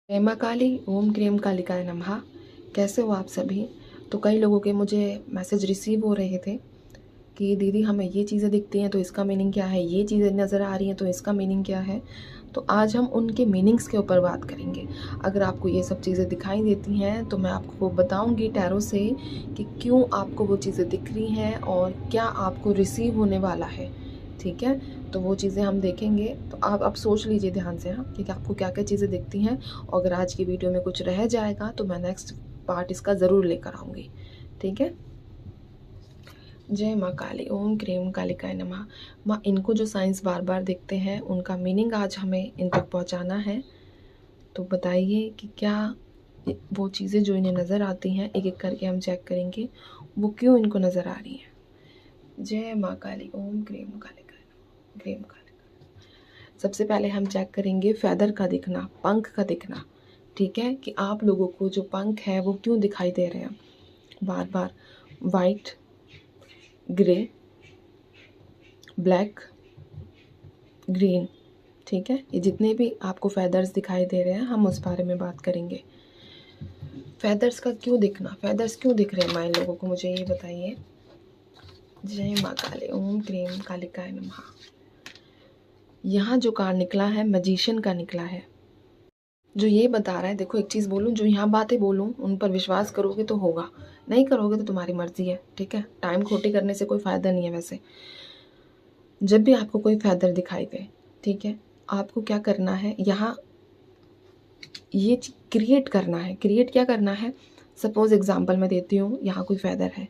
जय माँ काली, ओम क्रीम कालिकाय नमः। कैसे हो आप सभी? तो कई लोगों के मुझे मैसेज रिसीव हो रहे थे कि दीदी हमें ये चीज़ें दिखती हैं तो इसका मीनिंग क्या है, ये चीज़ें नज़र आ रही हैं तो इसका मीनिंग क्या है। तो आज हम उनके मीनिंग्स के ऊपर बात करेंगे। अगर आपको ये सब चीज़ें दिखाई देती हैं तो मैं आपको बताऊंगी टैरो से कि क्यों आपको वो चीज़ें दिख रही हैं और क्या आपको रिसीव होने वाला है। ठीक है, तो वो चीज़ें हम देखेंगे। तो आप अब सोच लीजिए ध्यान से, हाँ, कि आपको क्या क्या चीज़ें दिखती हैं। और अगर आज की वीडियो में कुछ रह जाएगा तो मैं नेक्स्ट पार्ट इसका ज़रूर लेकर आऊँगी। ठीक है। जय माँ काली, ओम क्रीम कालिकाय नमः। माँ, इनको जो साइंस बार बार दिखते हैं उनका मीनिंग आज हमें इन तक पहुँचाना है। तो बताइए कि क्या वो चीज़ें जो इन्हें नज़र आती हैं, एक एक करके हम चेक करेंगे वो क्यों इनको नज़र आ रही हैं। जय माँ काली, ओम क्रीम कालिकाय नमः, क्रीम कालिकाय। सबसे पहले हम चेक करेंगे फेदर का दिखना, पंख का दिखना। ठीक है, कि आप लोगों को जो पंख है वो क्यों दिखाई दे रहे हैं बार बार। White, grey, black, green. ठीक है, ये जितने भी आपको फेदर्स दिखाई दे रहे हैं हम उस बारे में बात करेंगे। फेदर्स का क्यों दिखना, फेदर्स क्यों दिख रहे हैं माँ इन लोगों को, मुझे ये बताइए। जय माँ काली, ओम क्रीम कालिकाय नमः। यहाँ जो कार्ड निकला है मैजिशियन का निकला है, जो ये बता रहा है, देखो एक चीज़ बोलूँ, जो यहाँ बातें बोलूँ उन पर विश्वास करोगे तो होगा, नहीं करोगे तो तुम्हारी मर्जी है। ठीक है, टाइम खोटी करने से कोई फ़ायदा नहीं है। वैसे जब भी आपको कोई फेदर दिखाई दे, ठीक है, आपको क्या करना है, यहाँ ये क्रिएट करना है। क्रिएट क्या करना है, सपोज एग्जांपल मैं देती हूँ, यहाँ कोई फेदर है,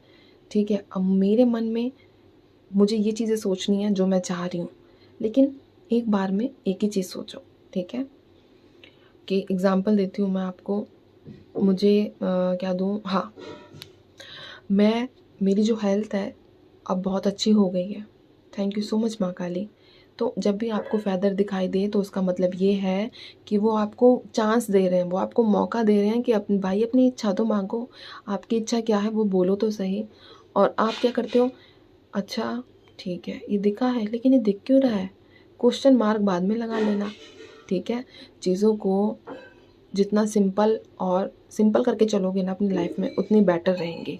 ठीक है। अब मेरे मन में मुझे ये चीज़ें सोचनी है जो मैं चाह रही हूँ, लेकिन एक बार में एक ही चीज़ सोचो। ठीक है, कि एग्जांपल देती हूँ मैं आपको, मुझे क्या दूँ, हाँ, मेरी जो हेल्थ है अब बहुत अच्छी हो गई है। थैंक यू सो मच माँ काली। तो जब भी आपको फेदर दिखाई दे तो उसका मतलब ये है कि वो आपको चांस दे रहे हैं, वो आपको मौका दे रहे हैं कि अपनी भाई अपनी इच्छा तो मांगो, आपकी इच्छा क्या है वो बोलो तो सही। और आप क्या करते हो, अच्छा ठीक है ये दिखा है लेकिन ये दिख क्यों रहा है, क्वेश्चन मार्क बाद में लगा लेना। ठीक है, चीज़ों को जितना सिंपल करके चलोगे ना अपनी लाइफ में उतनी बेटर रहेंगी।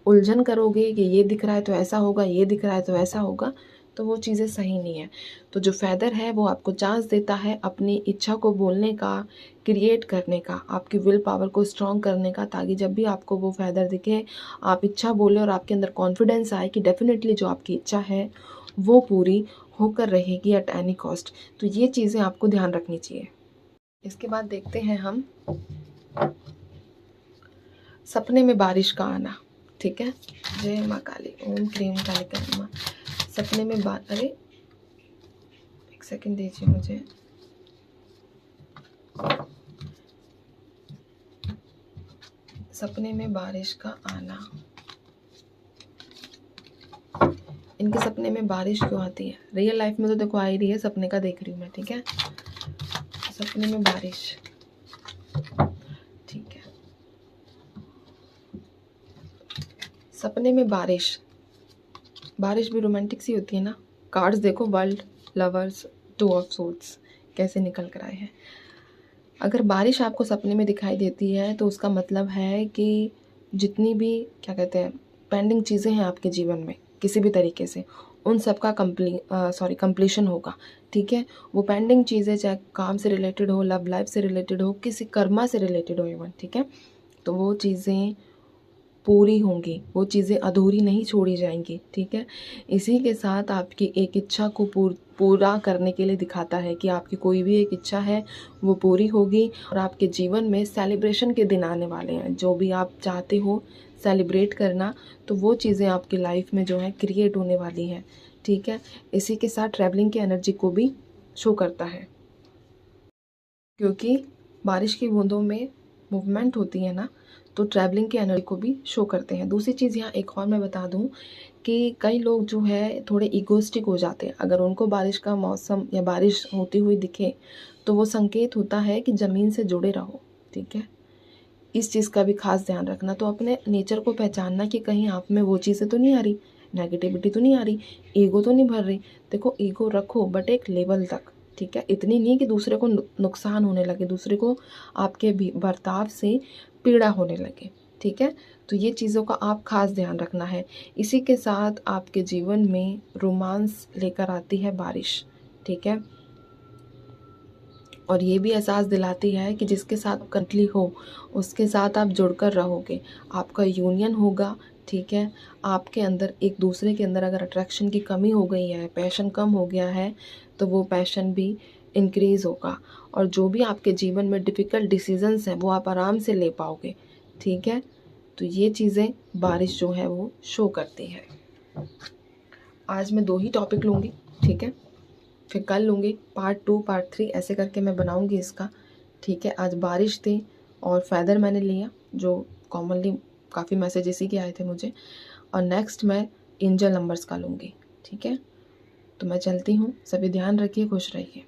उलझन करोगे कि ये दिख रहा है तो ऐसा होगा, ये दिख रहा है तो ऐसा होगा, तो वो चीज़ें सही नहीं है। तो जो फेदर है वो आपको चांस देता है अपनी इच्छा को बोलने का, क्रिएट करने का, आपकी विल पावर को स्ट्रॉन्ग करने का, ताकि जब भी आपको वो फेदर दिखे आप इच्छा बोले और आपके अंदर कॉन्फिडेंस आए कि डेफिनेटली जो आपकी इच्छा है वो पूरी होकर रहेगी एट एनी कॉस्ट। तो ये चीज़ें आपको ध्यान रखनी चाहिए। इसके बाद देखते हैं हम सपने में बारिश का आना। ठीक है, जय माँ काली, ओम क्रीम कालिकाय नमः। सपने में अरे एक सेकंड दीजिए मुझे। सपने में बारिश का आना, इनके सपने में बारिश क्यों आती है? रियल लाइफ में तो देखो आ ही रही है, सपने का देख रही हूँ मैं। ठीक है, सपने में बारिश, ठीक है, सपने में बारिश भी रोमांटिक सी होती है ना। कार्ड्स देखो, world, lovers, two of swords कैसे निकल कर आए हैं। अगर बारिश आपको सपने में दिखाई देती है तो उसका मतलब है कि जितनी भी क्या कहते हैं पेंडिंग चीज़ें हैं आपके जीवन में किसी भी तरीके से, उन सब का कंप्लीशन होगा। ठीक है, वो पेंडिंग चीज़ें चाहे काम से रिलेटेड हो, लव लाइफ से रिलेटेड हो, किसी कर्मा से रिलेटेड हो इवन। ठीक है, तो वो चीज़ें पूरी होंगी, वो चीज़ें अधूरी नहीं छोड़ी जाएंगी। ठीक है, इसी के साथ आपकी एक इच्छा को पूरा करने के लिए दिखाता है कि आपकी कोई भी एक इच्छा है वो पूरी होगी और आपके जीवन में सेलिब्रेशन के दिन आने वाले हैं। जो भी आप चाहते हो सेलिब्रेट करना, तो वो चीज़ें आपकी लाइफ में जो है क्रिएट होने वाली हैं। ठीक है, इसी के साथ ट्रैवलिंग की एनर्जी को भी शो करता है, क्योंकि बारिश की बूंदों में मूवमेंट होती है ना, तो ट्रैवलिंग की एनर्जी को भी शो करते हैं। दूसरी चीज़ यहाँ एक और मैं बता दूँ कि कई लोग जो है थोड़े ईगोइस्टिक हो जाते हैं। अगर उनको बारिश का मौसम या बारिश होती हुई दिखे तो वो संकेत होता है कि ज़मीन से जुड़े रहो। ठीक है, इस चीज़ का भी खास ध्यान रखना। तो अपने नेचर को पहचानना कि कहीं आप में वो चीज़ें तो नहीं आ रही, नेगेटिविटी तो नहीं आ रही, ईगो तो नहीं भर रही। देखो ईगो रखो बट एक लेवल तक। ठीक है, इतनी नहीं कि दूसरे को नुकसान होने लगे, दूसरे को आपके बर्ताव से पीड़ा होने लगे। ठीक है, तो ये चीज़ों का आप खास ध्यान रखना है। इसी के साथ आपके जीवन में रोमांस लेकर आती है बारिश। ठीक है, और ये भी एहसास दिलाती है कि जिसके साथ कंटली हो उसके साथ आप जुड़कर रहोगे, आपका यूनियन होगा। ठीक है, आपके अंदर एक दूसरे के अंदर अगर अट्रैक्शन की कमी हो गई है, पैशन कम हो गया है, तो वो पैशन भी इंक्रीज़ होगा, और जो भी आपके जीवन में डिफ़िकल्ट डिसीजंस हैं वो आप आराम से ले पाओगे। ठीक है, तो ये चीज़ें बारिश जो है वो शो करती है। आज मैं 2 ही टॉपिक लूँगी। ठीक है, फिर कल लूँगी पार्ट 2 पार्ट 3 ऐसे करके मैं बनाऊँगी इसका। ठीक है, आज बारिश थी और फेदर मैंने लिया, जो कॉमनली काफ़ी मैसेज इसी के आए थे मुझे, और नेक्स्ट मैं एंजल नंबर्स का लूँगी। ठीक है, तो मैं चलती हूँ, सभी ध्यान रखिए, खुश रहिए।